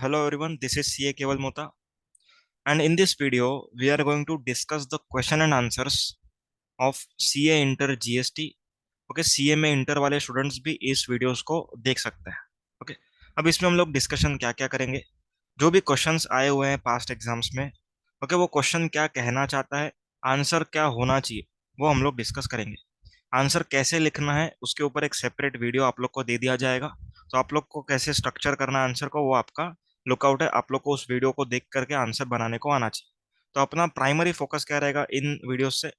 Hello everyone, this is CA Keval Mota, and in this video we are going to discuss the question and answers of CA Inter GST. Okay, CA में inter वाले students भी इस videos को देख सकते हैं. Okay, अब इसमें हम लोग डिस्कशन क्या क्या करेंगे, जो भी क्वेश्चंस आए हुए हैं पास्ट एग्जाम्स में. ओके, वो क्वेश्चन क्या कहना चाहता है, आंसर क्या होना चाहिए, वो हम लोग डिस्कस करेंगे. आंसर कैसे लिखना है उसके ऊपर एक सेपरेट वीडियो आप लोग को दे दिया जाएगा. तो आप लोग को कैसे स्ट्रक्चर करना है आंसर को, वो आपका लुकआउट है. आप लोग को उस वीडियो को देख करके आंसर बनाने को आना चाहिए. तो अपना प्राइमरी फोकस क्या रहेगा इन वीडियो से,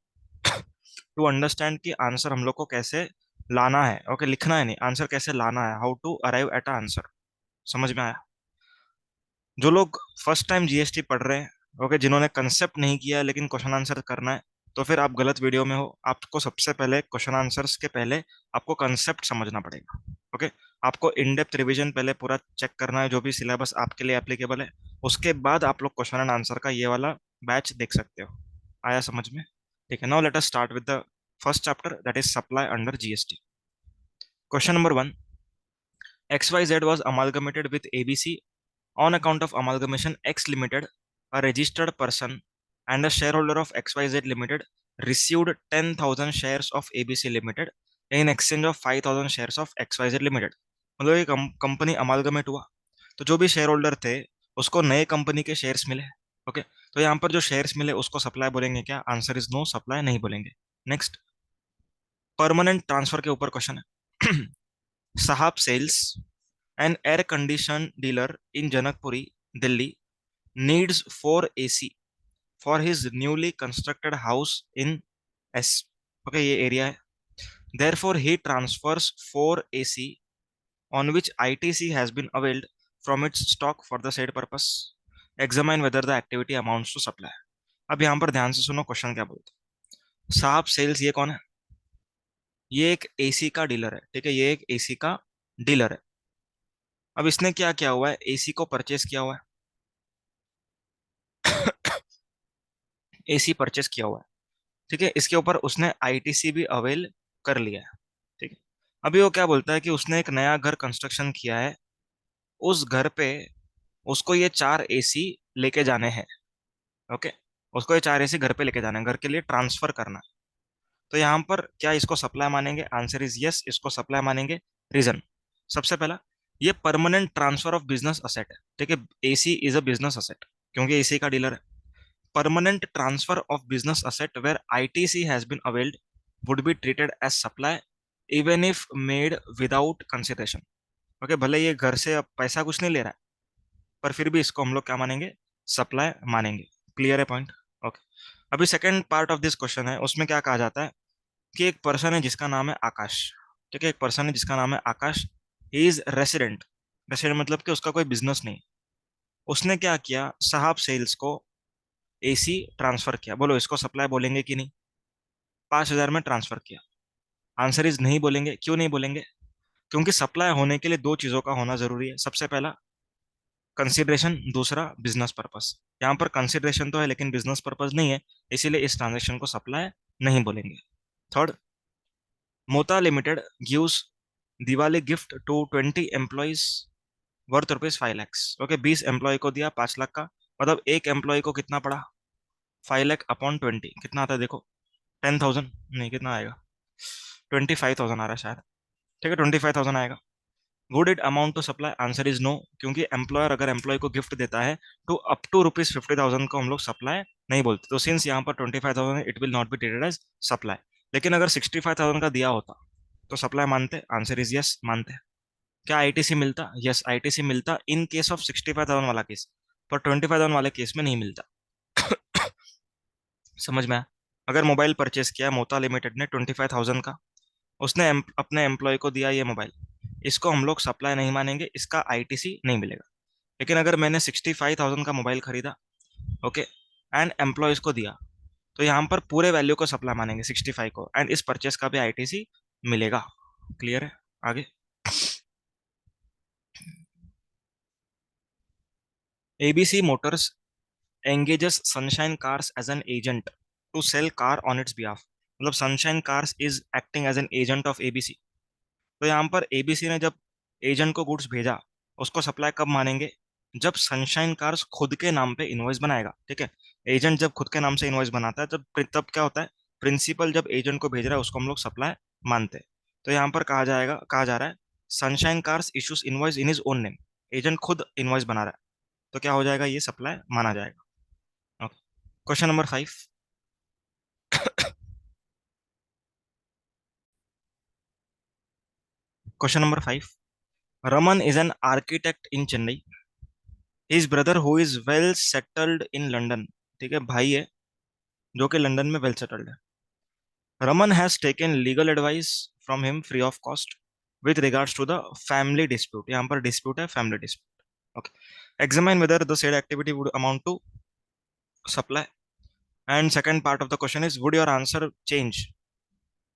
टू अंडरस्टैंड कि आंसर हम लोग को कैसे लाना है. ओके, लिखना है नहीं, आंसर कैसे लाना है, how to arrive at answer. समझ में आया? जो लोग फर्स्ट टाइम जीएसटी पढ़ रहे हैं, ओके, जिन्होंने कंसेप्ट नहीं किया है लेकिन क्वेश्चन आंसर करना है, तो फिर आप गलत वीडियो में हो. आपको सबसे पहले क्वेश्चन आंसर्स के पहले आपको कंसेप्ट समझना पड़ेगा. ओके, आपको इन डेप्थ रिवीजन पहले पूरा चेक करना है, जो भी सिलेबस आपके लिए एप्लीकेबल है. उसके बाद आप लोग क्वेश्चन एंड आंसर का ये वाला बैच देख सकते हो. आया समझ में? ठीक है, now let us start with the first chapter, that is supply under GST. Question number 1. XYZ was amalgamated with ABC. On account of amalgamation, X Limited, a registered person and a shareholder of XYZ Limited, received 10,000 shares of ABC Limited in exchange of 5,000 shares of XYZ Limited. मतलब ये company amalgamate हुआ, तो जो भी share holder थे उसको नए company के शेयर्स मिले. ओके, तो यहाँ पर जो शेयर्स मिले उसको सप्लाई बोलेंगे क्या? आंसर इज नो, सप्लाई नहीं बोलेंगे. नेक्स्ट, परमानेंट ट्रांसफर के ऊपर क्वेश्चन है. Saheb sales an air condition dealer in Janakpuri, Delhi, needs 4 AC for his newly constructed house in S. Okay, ये एरिया है. Therefore, he transfers 4 AC on which ITC has been availed from its stock for the said purpose. Examine whether the activity amounts to supply. अब यहाँ पर ध्यान से सुनो, question क्या बोलते हैं. साहब सेल्स ये कौन है? ये एक एसी का डीलर है. ठीक है, ये एक एसी का डीलर है. अब इसने क्या किया हुआ है, एसी को परचेस किया हुआ है. एसी परचेस किया हुआ है. ठीक है, इसके ऊपर उसने आईटीसी भी अवेल कर लिया है. ठीक है, अभी वो क्या बोलता है कि उसने एक नया घर कंस्ट्रक्शन किया है, उस घर पे उसको ये 4 एसी लेके जाने हैं. ओके, उसको ये 4 एसी घर पे लेके जाने हैं, घर के लिए ट्रांसफर करना है. तो यहाँ पर क्या इसको सप्लाई मानेंगे? आंसर इज यस, इसको सप्लाई मानेंगे. रीजन, सबसे पहला, ये permanent transfer of business asset है. ठीक है, AC is a business asset क्योंकि एसी का डीलर है. Permanent transfer of business asset where ITC has been availed would be treated as supply even if made without consideration. Okay, भले ये घर से अब पैसा कुछ नहीं ले रहा है, पर फिर भी इसको हम लोग क्या मानेंगे? सप्लाई मानेंगे. क्लियर है पॉइंट? ओके, अभी second part of this question है, उसमें क्या कहा जाता है कि एक पर्सन है जिसका नाम है आकाश. ठीक है, एक पर्सन है जिसका नाम है Akash. He is resident. Resident मतलब कि उसका कोई बिजनेस नहीं. उसने क्या किया, साहब सेल्स को एसी ट्रांसफर किया. बोलो इसको सप्लाई बोलेंगे कि नहीं? 5,000 में ट्रांसफर किया. आंसर इज नहीं बोलेंगे. क्यों नहीं बोलेंगे? क्योंकि सप्लाई होने के लिए दो चीजों का होना जरूरी है. सबसे पहला कंसिडरेशन, दूसरा बिजनेस पर्पस. यहाँ पर कंसिडरेशन तो है लेकिन बिजनेस पर्पस नहीं है, इसीलिए इस ट्रांजेक्शन को सप्लाई नहीं बोलेंगे. Third, Mota limited gives Diwali gift to 20 employees worth ₹5 lakh. Okay, 20 employ को दिया 5 लाख का, मतलब एक एम्प्लॉय को कितना पड़ा? 5 लाख अपॉन 20 कितना आता है देखो? 10,000 नहीं, कितना आएगा? 25,000 आ रहा है शायद. ठीक है, 25,000 आएगा. Would it amount to supply? Answer is no, क्योंकि एम्प्लॉयर अगर एम्प्लॉय को गिफ्ट देता है तो अप टू ₹50,000 को हम लोग सप्लाई नहीं बोलते. तो सिंस यहाँ पर 25,000, it will not be treated as supply. लेकिन अगर 65,000 का दिया होता तो सप्लाई मानते? आंसर इज यस, मानते. क्या आईटीसी मिलता? यस, आईटीसी मिलता इन केस ऑफ 65,000 वाला केस, पर 25,000 वाले केस में नहीं मिलता. समझ में आया? अगर मोबाइल परचेस किया मोता लिमिटेड ने 25,000 का, उसने अपने एम्प्लॉय को दिया ये मोबाइल, इसको हम लोग सप्लाई नहीं मानेंगे, इसका आईटीसी नहीं मिलेगा. लेकिन अगर मैंने 65,000 का मोबाइल खरीदा, ओके, एंड एम्प्लॉयज को दिया, तो यहाँ पर पूरे वैल्यू को सप्लाई मानेंगे, 65 को, एंड इस परचेस का भी आईटीसी मिलेगा. क्लियर है? आगे, ABC Motors engages Sunshine Cars as an agent to sell car on its behalf. मतलब Sunshine Cars is acting as an agent of ABC. तो यहाँ पर ABC ने जब एजेंट को गुड्स भेजा, उसको सप्लाई कब मानेंगे? जब सनशाइन कार्स खुद के नाम पे इनवॉइस बनाएगा, ठीक है। एजेंट जब खुद के नाम से इनवॉइस बनाता है तब तब क्या होता है, प्रिंसिपल जब एजेंट को भेज रहा है उसको हम लोग सप्लाई मानते हैं। तो यहाँ पर कहा जा रहा है sunshine cars issues invoice in his own name. Agent खुद इनवॉइस बना रहा है, तो क्या हो जाएगा, ये सप्लाई माना जाएगा। Okay. Question number 5। Question number 5। Raman is an architect in Chennai. His brother who is well settled in London. ठीक है, भाई है जो कि लंदन में वेल सेटल्ड है। Raman has taken legal advice from him free of cost with regards to the family dispute. यहाँ पर डिस्प्यूट है, family dispute. Okay. Examine whether the said activity would amount to supply. And second part of the question is would your answer change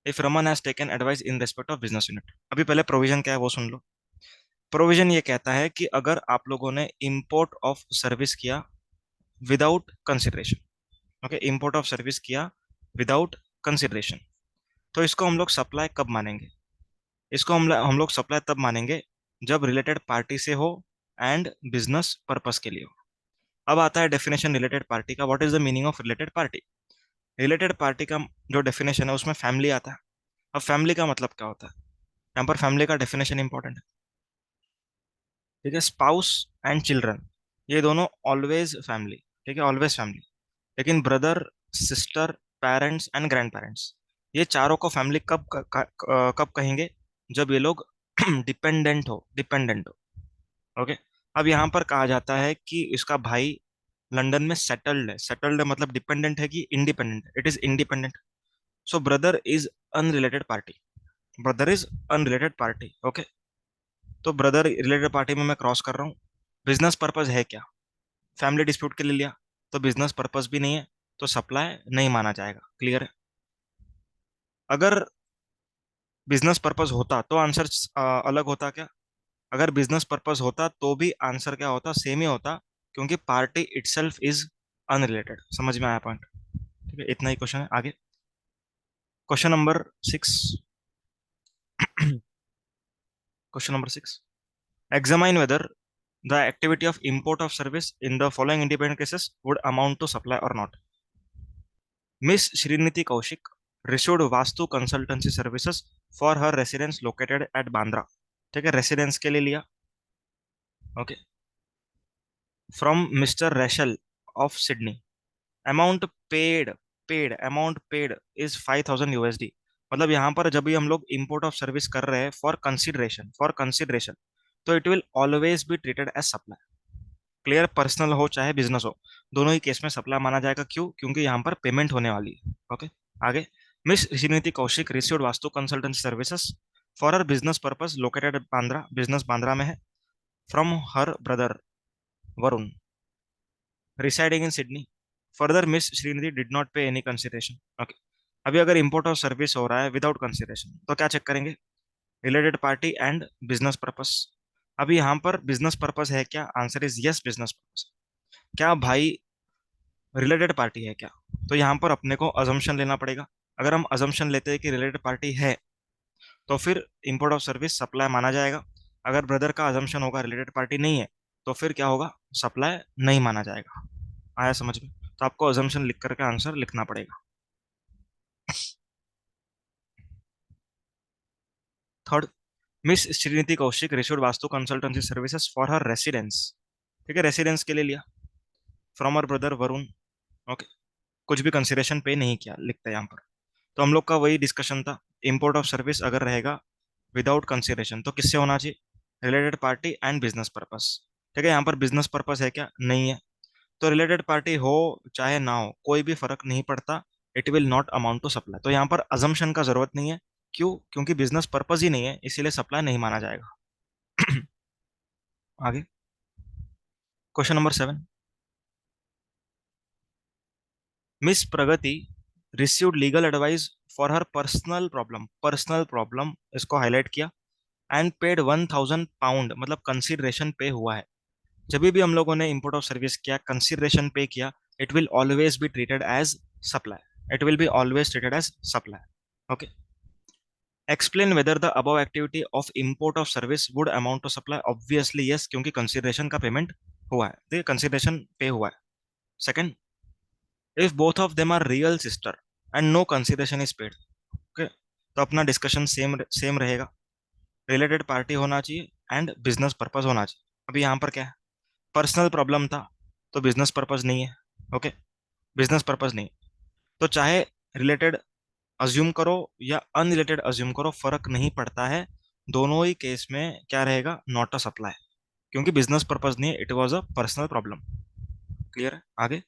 if Raman has taken advice in respect of business unit. अभी पहले provision क्या है वो सुन लो। Provision ये कहता है कि अगर आप लोगों ने इंपोर्ट ऑफ सर्विस किया without consideration, okay, import of service किया विदाउट कंसिडरेशन, तो इसको हम लोग सप्लाई कब मानेंगे? इसको हम लोग सप्लाई तब मानेंगे जब रिलेटेड पार्टी से हो एंड बिजनेस पर्पस के लिए हो। अब आता है डेफिनेशन रिलेटेड पार्टी का। What is the meaning of related party? Related party का जो डेफिनेशन है उसमें फैमिली आता है। अब फैमिली का मतलब क्या होता है? यहाँ पर फैमिली का डेफिनेशन इंपॉर्टेंट है। ठीक है, स्पाउस एंड चिल्ड्रन, ये दोनों ऑलवेज फैमिली। ठीक है, ऑलवेज फैमिली। लेकिन brother, sister, parents and grand parents, ये चारों को फैमिली कब कहेंगे? जब ये लोग डिपेंडेंट हो। ओके। अब यहाँ पर कहा जाता है कि इसका भाई लंदन में सेटल्ड है। सेटल्ड है मतलब डिपेंडेंट है कि independent? It is independent. So brother is unrelated party. Brother is unrelated party. Okay. तो ब्रदर रिलेटेड पार्टी में मैं क्रॉस कर रहा हूँ। बिजनेस पर्पज है क्या? फैमिली डिस्प्यूट के लिए लिया, तो बिजनेस पर्पज भी नहीं है, तो सप्लाई नहीं माना जाएगा। क्लियर है? अगर बिजनेस पर्पज होता तो आंसर अलग होता क्या? अगर बिजनेस पर्पज होता तो भी आंसर क्या होता, सेम ही होता, क्योंकि पार्टी इटसेल्फ इज अनरिलेटेड। समझ में आया पॉइंट? ठीक है, इतना ही क्वेश्चन है। आगे question number 6। Question number 6। Examine whether the activity of import of service in the following independent cases would amount to supply or not. Miss Sriniti Kaushik received Vastu consultancy services for her residence located at Bandra. ठीक है, residence के लिए लिया। Okay. From mister racial of Sydney. Amount paid amount paid is 5000 USD। मतलब यहाँ पर जब भी हम लोग इंपोर्ट ऑफ सर्विस कर रहे हैं फॉर कंसिडरेशन, तो it will always be treated as supply. Clear? Personal हो चाहे बिजनेस हो, दोनों ही केस में सप्लाई माना जाएगा। क्यों? क्योंकि यहाँ पर पेमेंट होने वाली है। ओके। आगे, miss Shrinidhi Kaushik received vastu consultancy services for her business purpose located at Bandra. Business Bandra में है। From her brother Varun residing in Sydney. Further miss Shrinidhi did not pay any consideration. Okay. अभी अगर इंपोर्ट ऑफ सर्विस हो रहा है विदाउट कंसिडरेशन, तो क्या चेक करेंगे? Related party and business purpose. अभी यहाँ पर बिजनेस पर्पस है क्या? Answer is yes, business purpose. क्या भाई रिलेटेड पार्टी है क्या? तो यहाँ पर अपने को अजम्पशन लेना पड़ेगा। अगर हम अजम्पशन लेते हैं कि रिलेटेड पार्टी है, तो फिर इंपोर्ट ऑफ सर्विस सप्लाई माना जाएगा। अगर ब्रदर का अजम्पशन होगा रिलेटेड पार्टी नहीं है, तो फिर क्या होगा? सप्लाई नहीं माना जाएगा। आया समझ में? तो आपको अजम्पशन लिख करके आंसर लिखना पड़ेगा। Third, miss Shrinidhi Kaushik received vastu consultancy services for her residence. ठीक है, रेसिडेंस के लिए लिया। From her brother Varun. Okay. कुछ भी कंसिडरेशन पे नहीं किया, लिखते हैं यहाँ पर। तो हम लोग का वही डिस्कशन था। इंपोर्ट ऑफ सर्विस अगर रहेगा विदाउट कंसिडरेशन, तो किससे होना चाहिए? Related party and business purpose. ठीक है, यहाँ पर बिजनेस पर्पस है क्या? नहीं है। तो रिलेटेड पार्टी हो चाहे ना हो, कोई भी फर्क नहीं पड़ता। It will not amount to supply. तो यहाँ पर अजम्पशन का जरूरत नहीं है। क्यों? क्योंकि बिजनेस पर्पज ही नहीं है, इसीलिए सप्लाई नहीं माना जाएगा। आगे question number 7। Miss Pragati received legal advice for her personal problem इसको हाईलाइट किया। एंड पेड £1000, मतलब कंसिडरेशन पे हुआ है। जब भी हम लोगों ने इंपोर्ट ऑफ सर्विस किया, कंसिडरेशन पे किया, it will always be treated as supply. It will be always treated as supply. Okay. Explain whether the above activity of import of service would amount to supply. Obviously yes, क्योंकि consideration का payment हुआ है, ठीक है, consideration pay हुआ है। Second, if both of them are real sister and no consideration is paid, okay, तो अपना डिस्कशन सेम सेम रहेगा। रिलेटेड पार्टी होना चाहिए एंड बिजनेस पर्पस होना चाहिए। अभी यहाँ पर क्या है, पर्सनल प्रॉब्लम था, तो बिजनेस पर्पस नहीं है। ओके, बिजनेस पर्पस नहीं, तो चाहे रिलेटेड अज्यूम करो या अनरिलेटेड अज्यूम करो, फर्क नहीं पड़ता है। दोनों ही केस में क्या रहेगा, नॉट अ सप्लाई, क्योंकि बिजनेस पर्पस नहीं है, it was a personal problem. Clear है? आगे,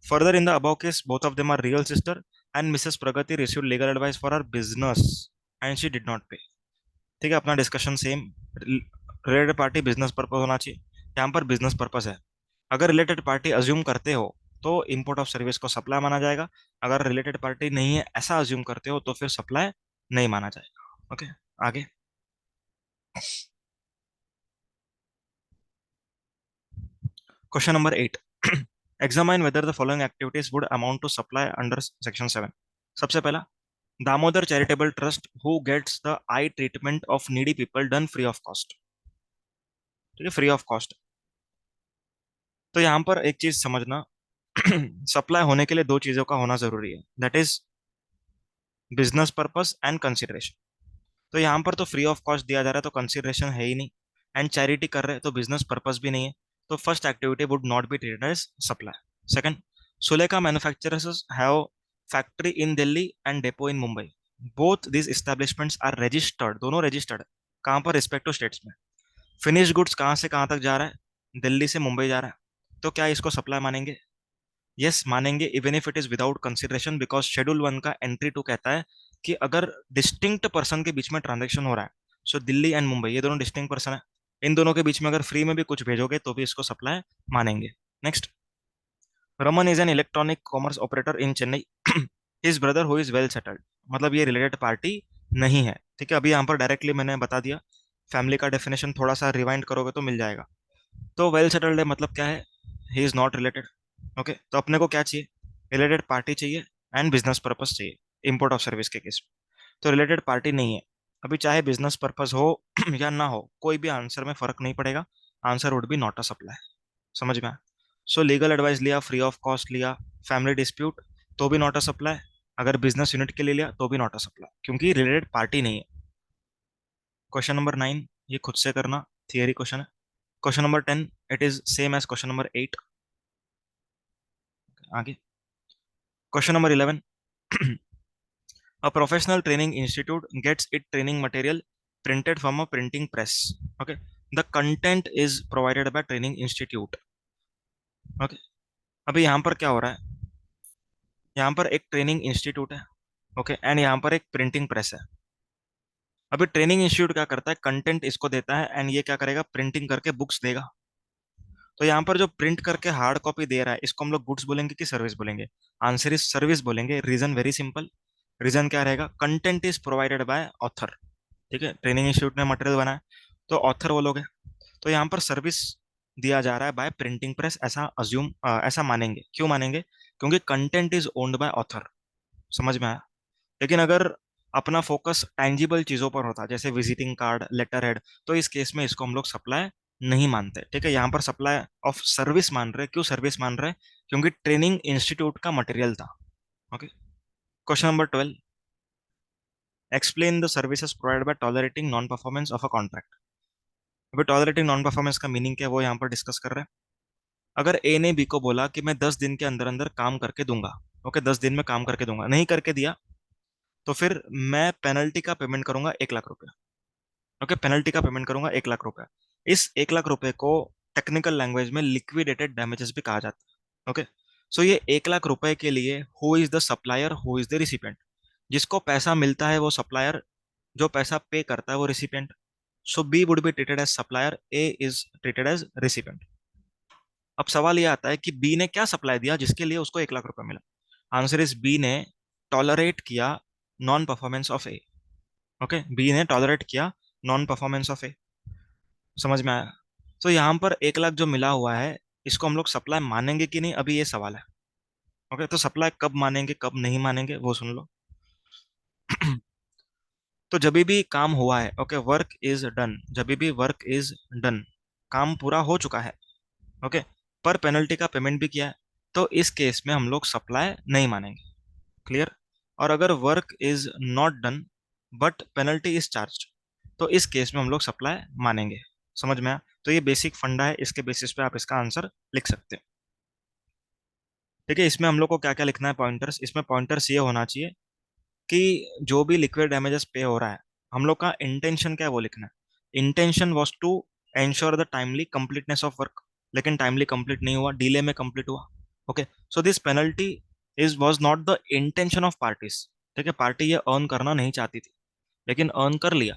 further in the above case both of them are real sister and mrs Pragati received legal advice for her business and she did not pay. ठीक है, अपना discussion same. Related party business purpose होना चाहिए, यहाँ पर business purpose है। अगर related party assume करते हो तो इंपोर्ट ऑफ सर्विस को सप्लाई माना जाएगा। अगर रिलेटेड पार्टी नहीं है ऐसा अज्यूम करते हो तो फिर सप्लाई नहीं माना जाएगा। ओके, आगे, question number 8। Examine whether the following activities would amount to supply under section 7। सबसे पहला, Damodar charitable trust who gets the eye treatment of needy people done free of cost. ठीक है, फ्री ऑफ कॉस्ट। तो यहाँ पर एक चीज समझना, सप्लाई होने के लिए दो चीजों का होना जरूरी है, that is business purpose and consideration. तो यहाँ पर तो फ्री ऑफ कॉस्ट दिया जा रहा है, तो कंसिडरेशन है ही नहीं, एंड चैरिटी कर रहे हैं तो बिजनेस पर्पस भी नहीं है, तो first activity would not be treated as supply. Second, Sulekha manufacturers have factory in Delhi and depot in Mumbai. Both this establishments are registered, दोनों रजिस्टर्ड है। कहाँ पर, रिस्पेक्टिव स्टेट्स में। फिनिश गुड्स कहाँ से कहाँ तक जा रहा है, दिल्ली से मुंबई जा रहा है, तो क्या इसको सप्लाई मानेंगे? यस मानेंगे, even if it is without consideration, because schedule 1 का एंट्री 2 कहता है कि अगर डिस्टिंक्ट पर्सन के बीच में ट्रांजेक्शन हो रहा है, सो दिल्ली एंड मुंबई ये दोनों डिस्टिंक्ट पर्सन है, इन दोनों के बीच में अगर फ्री में भी कुछ भेजोगे तो भी इसको सप्लाई मानेंगे। Next, Raman is an electronic commerce operator in Chennai, his brother who is well settled. मतलब ये रिलेटेड पार्टी नहीं है। ठीक है, अभी यहाँ पर डायरेक्टली मैंने बता दिया, फैमिली का डेफिनेशन थोड़ा सा रिवाइंड करोगे तो मिल जाएगा। तो वेल सेटल्ड है मतलब क्या है, he is not related. Okay, तो अपने को क्या चाहिए, रिलेटेड पार्टी चाहिए एंड बिजनेस पर्पस चाहिए, इंपोर्ट ऑफ सर्विस के केस में। तो रिलेटेड पार्टी नहीं है। अभी चाहे बिजनेस पर्पस हो या ना हो, कोई भी आंसर में फर्क नहीं पड़ेगा, answer would be not a supply. समझ में आया? सो लीगल एडवाइस लिया, फ्री ऑफ कॉस्ट लिया, फैमिली डिस्प्यूट, तो भी नॉट अ सप्लाई। अगर बिजनेस यूनिट के लिए लिया तो भी नॉट अ सप्लाई, क्योंकि रिलेटेड पार्टी नहीं है। क्वेश्चन नंबर 9, ये खुद से करना, थियरी क्वेश्चन है। Question number 10, it is same as question number 8। आगे, question number 11। A professional training institute gets its training material printed from a printing press. Okay, the content is provided by training institute. Okay, अभी यहाँ पर क्या हो रहा है, यहाँ पर एक ट्रेनिंग इंस्टीट्यूट है, ओके, एंड यहाँ पर एक प्रिंटिंग प्रेस है। अभी ट्रेनिंग इंस्टीट्यूट क्या करता है, कंटेंट इसको देता है एंड ये क्या करेगा, प्रिंटिंग करके बुक्स देगा। तो यहाँ पर जो प्रिंट करके हार्ड कॉपी दे रहा है, इसको हम लोग गुड्स बोलेंगे कि सर्विस बोलेंगे? आंसर इज सर्विस बोलेंगे। रीजन वेरी सिंपल, रीजन क्या रहेगा, content is provided by author. ठीक है, ट्रेनिंग इंस्टीट्यूट ने मटेरियल बनाया, तो ऑथर वो लोग हैं, तो यहाँ पर सर्विस दिया जा रहा है बाय प्रिंटिंग प्रेस, ऐसा अज्यूम, ऐसा मानेंगे। क्यों मानेंगे, क्योंकि content is owned by author. समझ में आया? लेकिन अगर अपना फोकस टैंजिबल चीजों पर होता, जैसे विजिटिंग कार्ड, लेटर हेड, तो इस केस में इसको हम लोग सप्लाई नहीं मानते। ठीक है, यहाँ पर सप्लाई ऑफ सर्विस मान रहे। क्यों सर्विस मान रहे? क्योंकि ट्रेनिंग इंस्टीट्यूट का मटेरियल था। Okay, question number 12, explain the services provided by tolerating non performance of a contract. अभी टॉलरेटिंग नॉन परफॉर्मेंस का मीनिंग क्या है वो यहाँ पर डिस्कस कर रहे हैं। अगर ए ने बी को बोला कि मैं 10 दिन के अंदर अंदर काम करके दूंगा, ओके, 10 दिन में काम करके दूंगा, नहीं करके दिया तो फिर मैं पेनल्टी का पेमेंट करूंगा 1 लाख रुपए। ओके, पेनल्टी का पेमेंट करूंगा 1 लाख रुपए। इस 1 लाख रुपए को टेक्निकल लैंग्वेज में लिक्विडेटेड डैमेजेस भी कहा जाता है। ओके, सो ये 1 लाख रुपए के लिए who is the supplier, who is the recipient? जिसको पैसा मिलता है वो सप्लायर, जो पैसा पे करता है वो recipient. So B would be treated as supplier, A is treated as recipient. अब सवाल ये आता है कि बी ने क्या सप्लाई दिया जिसके लिए उसको 1 लाख रुपए मिला? आंसर इज बी ने टॉलरेट किया non performance of A. Okay, B ने टॉलरेट किया नॉन परफॉर्मेंस ऑफ ए। समझ में आया? तो यहाँ पर 1 लाख जो मिला हुआ है, इसको हम लोग सप्लाई मानेंगे कि नहीं, अभी ये सवाल है। ओके, तो सप्लाई कब मानेंगे कब नहीं मानेंगे वो सुन लो। तो जब भी काम हुआ है, ओके, वर्क इज डन, जब भी वर्क इज डन, काम पूरा हो चुका है, ओके, पर पेनल्टी का पेमेंट भी किया है, तो इस केस में हम लोग सप्लाई नहीं मानेंगे। क्लियर? और अगर work is not done but penalty is charge, तो इस केस में हम लोग सप्लाई मानेंगे। समझ में आया? तो ये बेसिक फंडा है, इसके बेसिस पे आप इसका आंसर लिख सकते हैं। ठीक है, इसमें हम लोग को क्या क्या लिखना है पॉइंटर्स, इसमें पॉइंटर्स ये होना चाहिए कि जो भी लिक्विड डैमेजेस पे हो रहा है, हम लोग का इंटेंशन क्या है वो लिखना है। Intention was to ensure the timely completeness of work, लेकिन टाइमली कंप्लीट नहीं हुआ, डिले में कंप्लीट हुआ। Okay, so this penalty is was not the intention of parties. ठीक है, पार्टी ये अर्न करना नहीं चाहती थी, लेकिन अर्न कर लिया,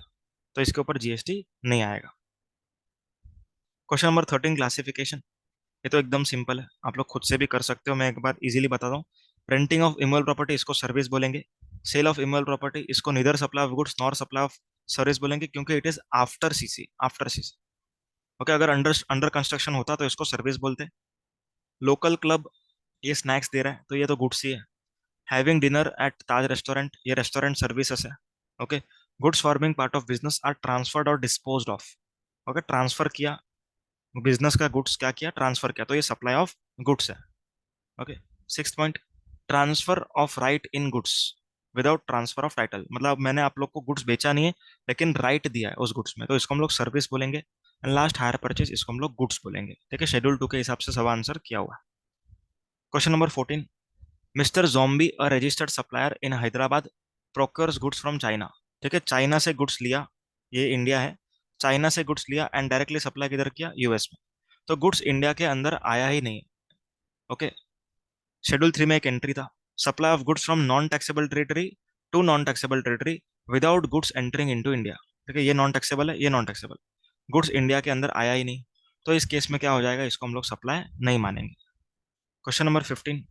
तो इसके ऊपर जीएसटी नहीं आएगा। Question number 13, classification. ये तो एकदम सिंपल है, आप लोग खुद से भी कर सकते हो, मैं एक बार इजीली बताता हूँ। रेंटिंग ऑफ इमोबल प्रॉपर्टी, इसको सर्विस बोलेंगे। सेल ऑफ इमोबल प्रॉपर्टी, इसको neither supply of goods nor supply of service बोलेंगे, क्योंकि it is after CC, after CC. Okay, अगर अंडर अंडर कंस्ट्रक्शन होता तो इसको सर्विस बोलते। लोकल क्लब, ये स्नैक्स दे रहा है तो ये तो गुड्स ही है। Having dinner at Taj restaurant, ये रेस्टोरेंट सर्विसेज है। Okay, goods forming part of business are transferred और डिस्पोज्ड ऑफ। ओके, ट्रांसफर किया, बिजनेस का गुड्स क्या किया, ट्रांसफर किया, तो ये सप्लाई ऑफ गुड्स है। Okay, six point, transfer of right in goods without transfer of title, मतलब मैंने आप लोग को गुड्स बेचा नहीं है, लेकिन राइट दिया है उस गुड्स में, तो इसको हम लोग सर्विस बोलेंगे। एंड लास्ट हायर परचेज, इसको हम लोग गुड्स बोलेंगे। ठीक है, शेड्यूल 2 के हिसाब से सब आंसर किया हुआ है। Question number 14, mister Zombie a registered supplier in Hyderabad procures goods from China. ठीक है, चाइना से गुड्स लिया, ये इंडिया है, चाइना से गुड्स लिया एंड डायरेक्टली सप्लाई किधर किया, यूएस में, तो गुड्स इंडिया के अंदर आया ही नहीं। ओके, शेड्यूल 3 में एक एंट्री था, supply of goods from non taxable territory to non taxable territory without goods entering into India. ठीक है, ये नॉन टैक्सेबल है, ये नॉन टैक्सेबल, गुड्स इंडिया के अंदर आया ही नहीं, तो इस केस में क्या हो जाएगा, इसको हम लोग सप्लाई नहीं मानेंगे। Question number 15,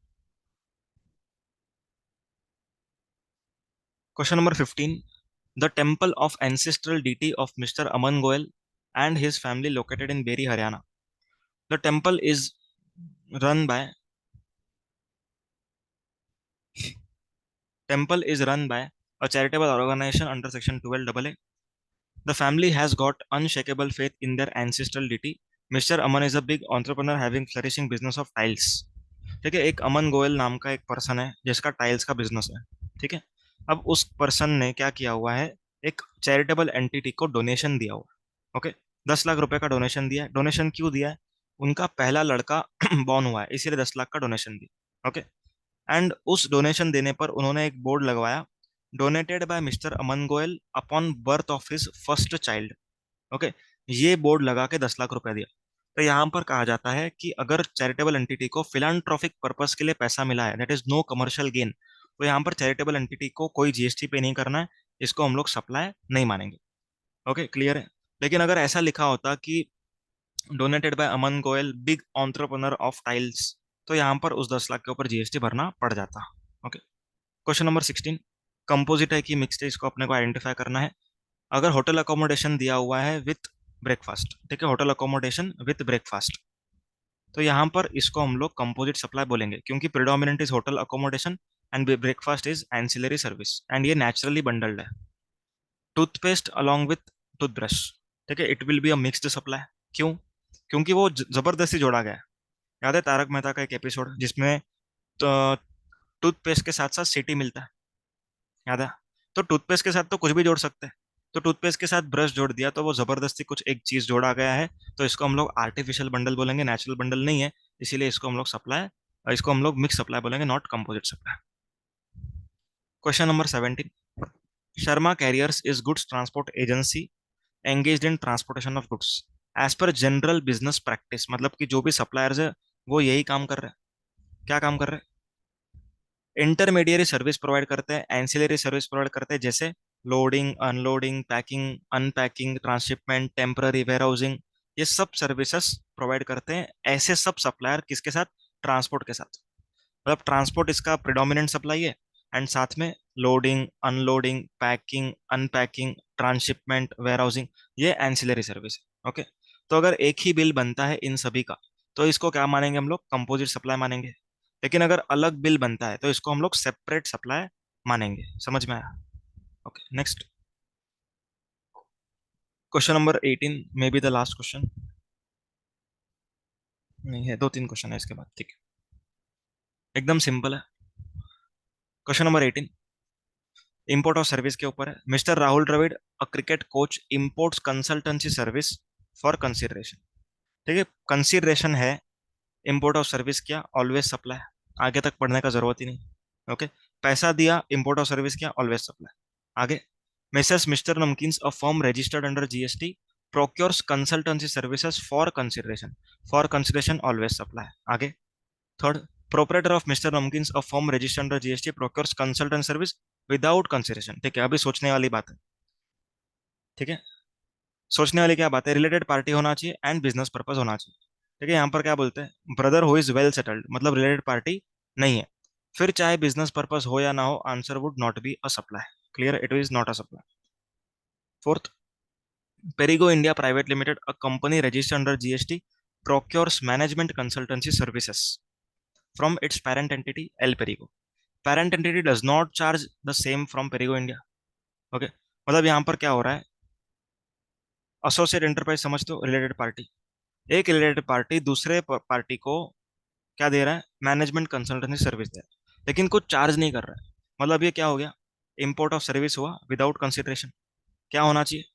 question number 15, the temple of ancestral deity of mister Aman Goyal and his family located in Beri Haryana. The temple is run by temple is run by a charitable organization under section 12AA. The family has got unshakable faith in their ancestral deity. Mr. Aman is a big entrepreneur having flourishing business of tiles. ठीक है, एक अमन गोयल नाम का एक person है जिसका tiles का business है। ठीक है, अब उस पर्सन ने क्या किया हुआ है, एक चैरिटेबल एंटिटी को डोनेशन दिया हुआ है। ओके, 10 लाख रुपए का डोनेशन दिया है। डोनेशन क्यों दिया है, उनका पहला लड़का बॉर्न हुआ है, इसीलिए 10 लाख का डोनेशन दिया। ओके, एंड उस डोनेशन देने पर उन्होंने एक बोर्ड लगवाया, donated bye mister Aman Goyal upon birth of his first child. Okay, ये बोर्ड लगा के 10 लाख रुपए दिया। तो यहाँ पर कहा जाता है कि अगर चैरिटेबल एंटिटी को फिलांट्रोफिक पर्पस के लिए पैसा मिला है, that is no commercial gain, तो यहाँ पर चैरिटेबल एंटिटी को कोई जीएसटी पे नहीं करना है, इसको हम लोग सप्लाई नहीं मानेंगे। ओके, क्लियर है? लेकिन अगर ऐसा लिखा होता कि donated bye Aman Goyal big entrepreneur of tiles, तो यहाँ पर उस 10 लाख के ऊपर जीएसटी भरना पड़ जाता। ओके, क्वेश्चन नंबर 16, कंपोजिट है कि मिक्स्ड है, इसको अपने को आइडेंटिफाई करना है। अगर होटल अकोमोडेशन दिया हुआ है विथ ब्रेकफास्ट, ठीक है, होटल अकोमोडेशन विथ ब्रेकफास्ट, तो यहाँ पर इसको हम लोग कंपोजिट सप्लाई बोलेंगे, क्योंकि predominant is hotel accommodation and breakfast is ancillary service, and ये नेचुरली बंडल्ड है। टूथपेस्ट अलॉन्ग विथ टूथब्रश, ठीक है, it will be a mixed supply. क्यों? क्योंकि वो जबरदस्ती जोड़ा गया है। याद है तारक मेहता का एक एपिसोड जिसमें टूथपेस्ट के साथ साथ सिटी मिलता है, याद है? तो टूथपेस्ट के साथ तो कुछ भी जोड़ सकते हैं, तो टूथपेस्ट के साथ ब्रश जोड़ दिया तो वो जबरदस्ती कुछ एक चीज जोड़ा गया है, तो इसको हम लोग आर्टिफिशियल बंडल बोलेंगे, नेचुरल बंडल नहीं है, इसीलिए इसको हम लोग सप्लाई, इसको हम लोग मिक्स सप्लाई बोलेंगे, not composite supply. Question number 17, Sharma carriers is goods transport agency engaged in transportation of goods as per general business practice, मतलब कि जो भी सप्लायर्स है वो यही काम कर रहे हैं। क्या काम कर रहे हैं? इंटरमीडियरी सर्विस प्रोवाइड करते हैं, एंसिलरी सर्विस प्रोवाइड करते हैं, जैसे loading, unloading, packing, unpacking, transhipment, temporary warehousing, ये सब सर्विसेज प्रोवाइड करते हैं। ऐसे सब सप्लायर किसके साथ? ट्रांसपोर्ट के साथ, मतलब ट्रांसपोर्ट इसका प्रिडोमिनेंट सप्लाई है, एंड साथ में loading, unloading, packing, unpacking, transhipment, warehousing, ये एंसिलरी सर्विस है। ओके, तो अगर एक ही बिल बनता है इन सभी का, तो इसको क्या मानेंगे हम लोग? कंपोजिट सप्लाई मानेंगे। लेकिन अगर अलग बिल बनता है तो इसको हम लोग सेपरेट सप्लाई मानेंगे। समझ में आया? Okay, next, question number 18 may be the last question. नहीं है, 2-3 क्वेश्चन है इसके बाद, ठीक है। एकदम सिंपल है। Question number 18 import of service के ऊपर है। Mister Rahul Dravid a cricket coach imports consultancy service for consideration. ठीक है, कंसिडरेशन है। इंपोर्ट ऑफ सर्विस किया, ऑलवेज सप्लाई। आगे तक पढ़ने का जरूरत ही नहीं। ओके, पैसा दिया, इंपोर्ट ऑफ सर्विस किया, ऑलवेज सप्लाई। आगे, Mrs mister Namkeens a firm registered under GST procures consultancy services for consideration always supply. आगे, third, proprietor of mister Namkeens a firm registered under GST procures consultant service without consideration. ठीक है, अभी सोचने वाली बात है। ठीक है, सोचने वाली क्या बात है, रिलेटेड पार्टी होना चाहिए एंड बिजनेस पर्पज होना चाहिए। ठीक है, यहाँ पर क्या बोलते हैं, brother who is well settled, मतलब रिलेटेड पार्टी नहीं है। फिर चाहे बिजनेस पर्पज हो या ना हो, answer would not be a supply. Clear, it is not a supply. Fourth, Perrigo India private limited a company registered under GST procures management consultancy services from its parent entity L Perrigo. Parent entity does not charge the same from Perrigo India. Okay, मतलब यहाँ पर क्या हो रहा है, associate enterprise समझते हो, related party. एक रिलेटेड पार्टी दूसरे पार्टी को क्या दे रहा है, मैनेजमेंट कंसल्टेंसी सर्विस दे रहा है, लेकिन कुछ चार्ज नहीं कर रहा है। मतलब ये क्या हो गया, इंपोर्ट ऑफ सर्विस हुआ विदाउट कंसिडरेशन। क्या होना चाहिए,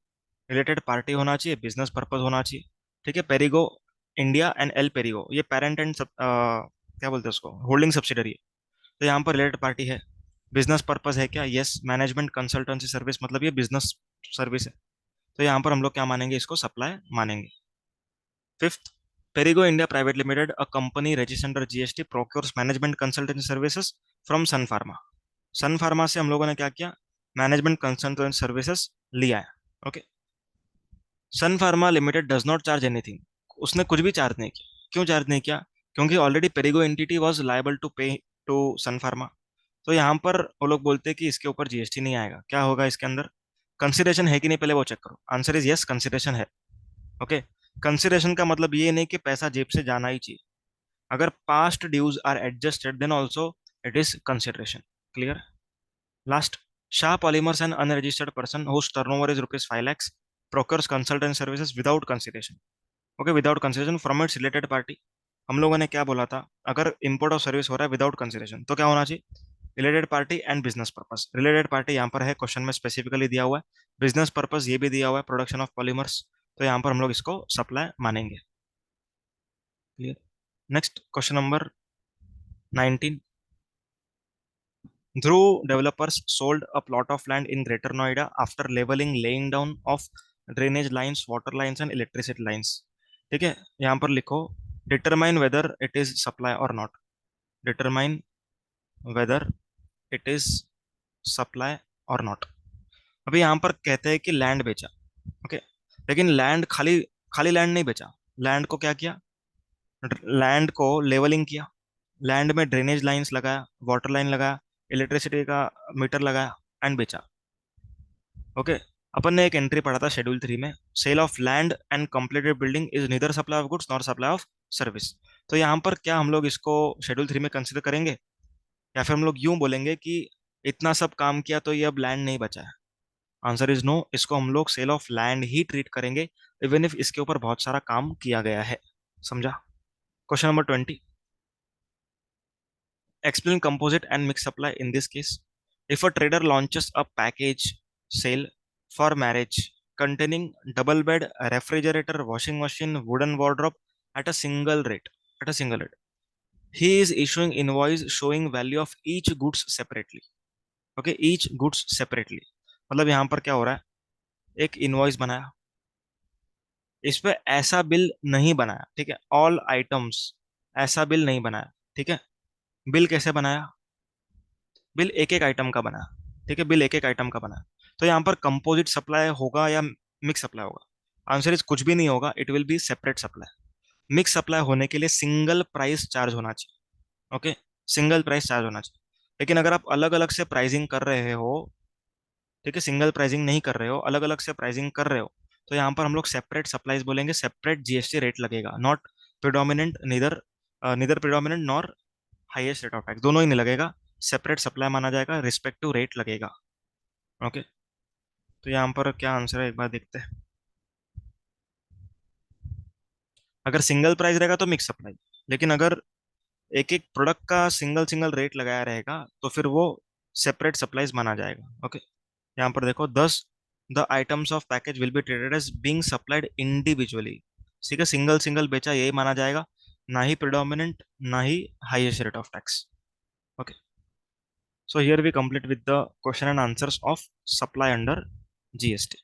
रिलेटेड पार्टी होना चाहिए, बिजनेस पर्पज होना चाहिए। ठीक है, पेरिगो इंडिया एंड एल पेरिगो ये पेरेंट एंड क्या बोलते हैं उसको, होल्डिंग सब्सिडरी है। तो यहाँ पर रिलेटेड पार्टी है, बिजनेस पर्पज है क्या, यस, मैनेजमेंट कंसल्टेंसी सर्विस मतलब ये बिजनेस सर्विस है। तो यहाँ पर हम लोग क्या मानेंगे, इसको सप्लाई मानेंगे। Fifth, Perrigo India private limited a company registered under GST procures management consultancy services from Sun Pharma. Sun Pharma से हम लोगों ने क्या किया, मैनेजमेंट कंसल्टेंसी सर्विसेज लिया है। Okay, sun pharma limited does not charge anything, उसने कुछ भी चार्ज नहीं किया। क्यों चार्ज नहीं किया, क्योंकि already Perrigo entity was liable to pay to Sun Pharma. तो यहाँ पर वो लोग बोलते हैं कि इसके ऊपर जीएसटी नहीं आएगा। क्या होगा इसके अंदर, कंसिडरेशन है कि नहीं, पहले वो चेक करो। आंसर इज यस, कंसिडरेशन है। ओके, कंसिडरेशन का मतलब ये नहीं कि पैसा जेब से जाना ही चाहिए। अगर past dues are adjusted then also it is consideration. Clear. Last, Shah polymers and unregistered person whose turnover is rupees 5 lakhs procures consultant services without consideration. Okay, without consideration from its related party. हम लोगों ने क्या बोला था, अगर import of service हो रहा है विदाउट कंसिडरेशन तो क्या होना चाहिए, related party and business purpose. Related party यहाँ पर है, क्वेश्चन में स्पेसिफिकली दिया हुआ है। बिजनेस पर्पस ये भी दिया हुआ है, प्रोडक्शन ऑफ पॉलीमर्स। तो यहाँ पर हम लोग इसको सप्लाई मानेंगे। Clear. Next question number 19, Dhruv developers sold a plot of land in Greater Noida after leveling laying down of drainage lines, water lines and electricity lines. ठीक है, यहाँ पर लिखो determine whether it is supply or not. Determine whether it is supply or not. अभी यहाँ पर कहते हैं कि लैंड बेचा। ओके, लेकिन लैंड खाली खाली लैंड नहीं बेचा। लैंड को क्या किया, लैंड को लेवलिंग किया, लैंड में ड्रेनेज लाइंस लगाया, वाटर लाइन लगाया, इलेक्ट्रिसिटी का मीटर लगाया एंड बेचा। ओके, अपन ने एक एंट्री पढ़ा था शेड्यूल 3 में, sale of land and completed building is neither supply of goods nor supply of service. तो यहाँ पर क्या हम लोग इसको शेड्यूल 3 में कंसिडर करेंगे, या फिर हम लोग यूं बोलेंगे कि इतना सब काम किया तो ये अब लैंड नहीं बचा है। आंसर इज नो, इसको हम लोग सेल ऑफ लैंड ही ट्रीट करेंगे, इवन इफ इसके ऊपर बहुत सारा काम किया गया है। समझा। क्वेश्चन नंबर 20, explain composite and mixed supply in this case. If a trader launches a package sale for marriage containing double bed, refrigerator, washing machine, wooden wardrobe at a single rate, at a single rate, he is issuing invoice showing value of each goods separately. Okay, each goods separately. मतलब यहाँ पर क्या हो रहा है, एक invoice बनाया, इस पे ऐसा बिल नहीं बनाया। ठीक है, ऑल आइटम्स ऐसा बिल नहीं बनाया। ठीक है, बिल कैसे बनाया, बिल एक एक आइटम का बना। ठीक है, बिल एक एक आइटम का बना। तो यहाँ पर कंपोजिट सप्लाई होगा या मिक्स सप्लाई होगा, आंसर इज कुछ भी नहीं होगा, it will B separate supply. Mix supply होने के लिए सिंगल प्राइस चार्ज होना चाहिए। ओके, सिंगल प्राइस चार्ज होना चाहिए। लेकिन अगर आप अलग अलग से प्राइसिंग कर रहे हो, ठीक है, सिंगल प्राइसिंग नहीं कर रहे हो, अलग अलग से प्राइसिंग कर रहे हो, तो यहाँ पर हम लोग सेपरेट सप्लाईज बोलेंगे, सेपरेट जीएसटी रेट लगेगा, not predominant, neither neither predominant nor highest rate of tax, दोनों ही नहीं लगेगा, सेपरेट सप्लाई माना जाएगा, रिस्पेक्टिव रेट लगेगा। ओके, तो यहाँ पर क्या आंसर है एक बार देखते हैं। अगर सिंगल प्राइस रहेगा तो मिक्स सप्लाई, लेकिन अगर एक एक प्रोडक्ट का सिंगल सिंगल रेट लगाया रहेगा तो फिर वो सेपरेट सप्लाईज माना जाएगा। ओके, यहाँ पर देखो, दस the items of package will be treated as being supplied individually. ठीक है, सिंगल सिंगल बेचा यही माना जाएगा, ना ही प्रिडोमिनेंट, ना ही highest rate of tax. Okay, so here we complete with the question and answers of supply under GST.